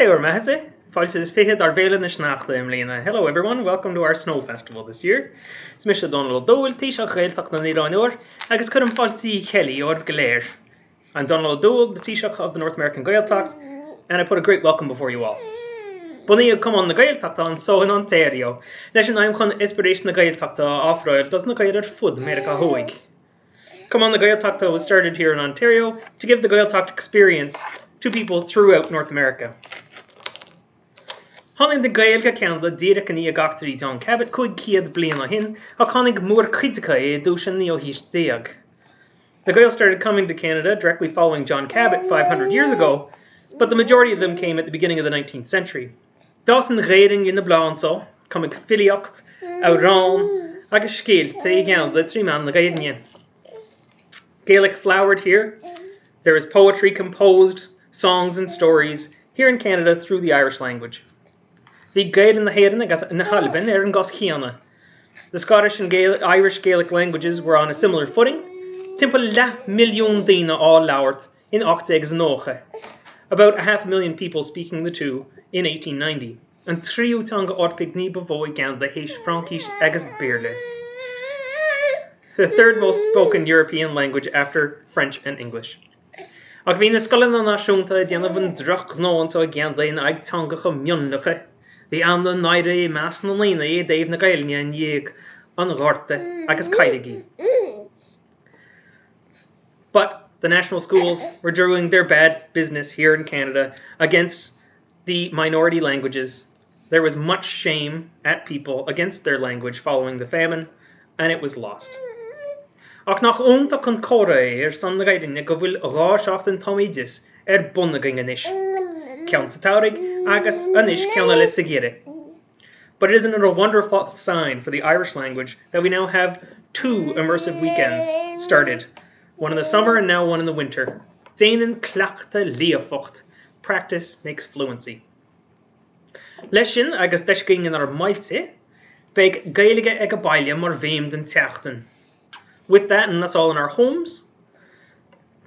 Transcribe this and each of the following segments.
Fáilte is Féile ar Féile na Sneachta Immersion. Hello everyone, welcome to our snow festival this year. Sneachta Donald Taoiseach Ghaeltacht na Níráinúir, agus chum Fáilte Kelly or Gléir. I'm Donald O'Dowell, the Taoiseach of the North American Gaeltacht, and I put a great welcome before you all. Bunny come on the Ghaeltacht on so in Ontario. Leis I'm con inspiration the Ghaeltacht off-roil doesn't the Ghaeltacht food made a hoig. Come on the Ghaeltacht was started here in Ontario to give the Ghaeltacht experience to people throughout North America. Honnig de Gaelga Canada Derek and Iagactory John Cabot could gcéad bliana hin, a connig more critica dushan neo histeag. The Gael started coming to Canada directly following John Cabot 500 years ago, but the majority of them came at the beginning of the 19th century. Dawson Reding in the Blanso, coming Filiocht, orainn, agus Céad again the three man the Gaednian. Gaelic flowered here. There is poetry composed, songs and stories here in Canada through the Irish language. The Gcéad and the Héireann agus na Halban an gos Chiana. The Scottish and Irish Gaelic languages were on a similar footing. Timpeall la milliún daoine all lauert in Ochtegs Noche. About 500,000 people speaking the two in 1890. And triútanga orpig ní bevói gan the Héis Frankish agus Beirle. The third most spoken European language after French and English. Ach bhí na scolanna náisiúnta déanamh an drach nóan so gan the in aitheanta mionnacha. The anda naire mas na lena Dave na Gaelnia and Yeg on Gharte agus Caidigi. But the national schools were doing their bad business here in Canada against the minority languages. There was much shame at people against their language following the famine, and it was lost. Ach nach unta con cora san na Gaelnia go bhfuil ráseacht an Taoisigh bunna ganish. Count Taoisigh agus anish ceanna le sigire. But isn't it a wonderful sign for the Irish language that we now have 2 immersive weekends started, one in the summer and now one in the winter. Déanann cleachta líofacht. Practice makes fluency. Leis sin agus deiscing in our Fáilte, beidh Gaeilge ag a baile mar bhéim den teachtain. With that, and that's all in our homes,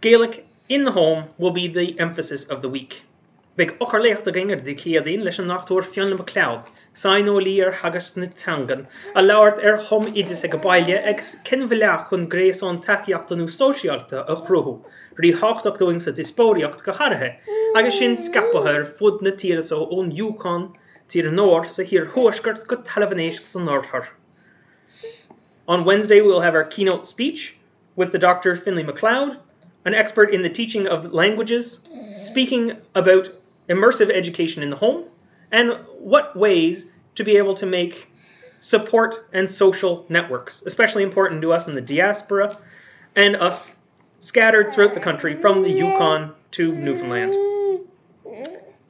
Gaelic in the home will be the emphasis of the week. Big ockerlecht the ganger de gcéad leis an nachtúir fionn McLeod, Saino Lear hagus na tangan, a lauert hom idis ag a baile ag cinmhileach chun gréas an taciachtanú sosialta a chruthú, rí háchtach doing sa dispóriacht go harathe, agus sin scapathe fud na tíras ón Yukon tír nóir sa hir thuascart go talabhanéisc sa Northar. On Wednesday we'll have our keynote speech with the Dr. Finlay MacLeod, an expert in the teaching of languages, speaking about immersive education in the home and what ways to be able to make support and social networks, especially important to us in the diaspora and us scattered throughout the country from the Yukon to Newfoundland.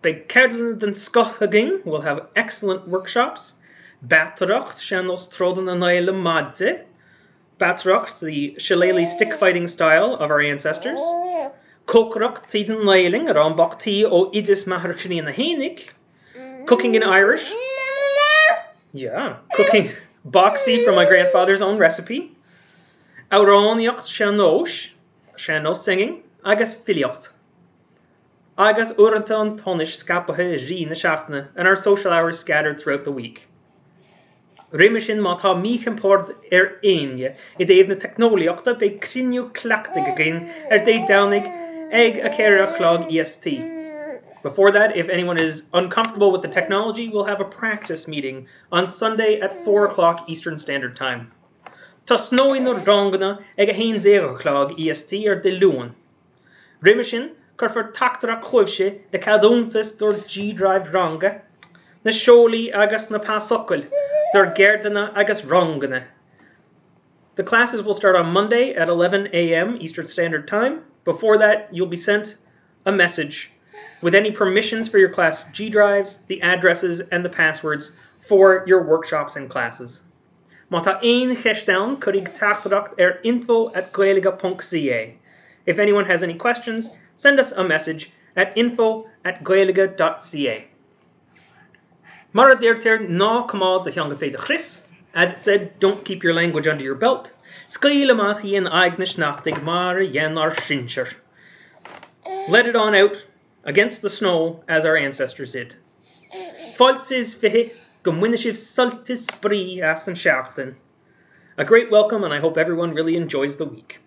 Big Céad den Scothaging will have excellent workshops. Batracht, Shanos Troden and Naile Madze. Batracht, the shillelagh stick fighting style of our ancestors. Cockracht, Seaton Nailing, around Bachti o Idis Maharchini and the Hénig. Cooking in Irish. Yeah, cooking boxty from my grandfather's own recipe. Auroniacht Shanos singing, agus Filiocht. Agus Uranton Tonish Scapahe Rí na Seachtaine, and our social hours scattered throughout the week. Immersion má tá míchimpord aine I dtaobh na technoliaachta be crinniú clachtaigh again dé downig ag a céire clog EST. Before that, if anyone is uncomfortable with the technology, we'll have a practice meeting on Sunday at 4 o'clock Eastern Standard Time. Tá snow in the rangana ag a hain 0 o'clock EST de luan. Immersion cur for tactara chuibse le cadúntas dor G-drive ranga, na seolaí agus na pásocil. They're Gerdana agus Rongana. The classes will start on Monday at 11 a.m. Eastern Standard Time. Before that, you'll be sent a message with any permissions for your class G drives, the addresses, and the passwords for your workshops and classes. Mata ein gesteld kurig tachracht info@gaeliga.ca. If anyone has any questions, send us a message at info@gaeliga.ca. Mara deirtir ná cumá de Theanga Féide Chris. As it said, don't keep your language under your belt. Scaoileamach íon aig na sneachtaigh mar yen ar sinseir. Let it on out against the snow as our ancestors did. Fáilte Féile, go Immersive sultas spree as an seachtain. A great welcome, and I hope everyone really enjoys the week.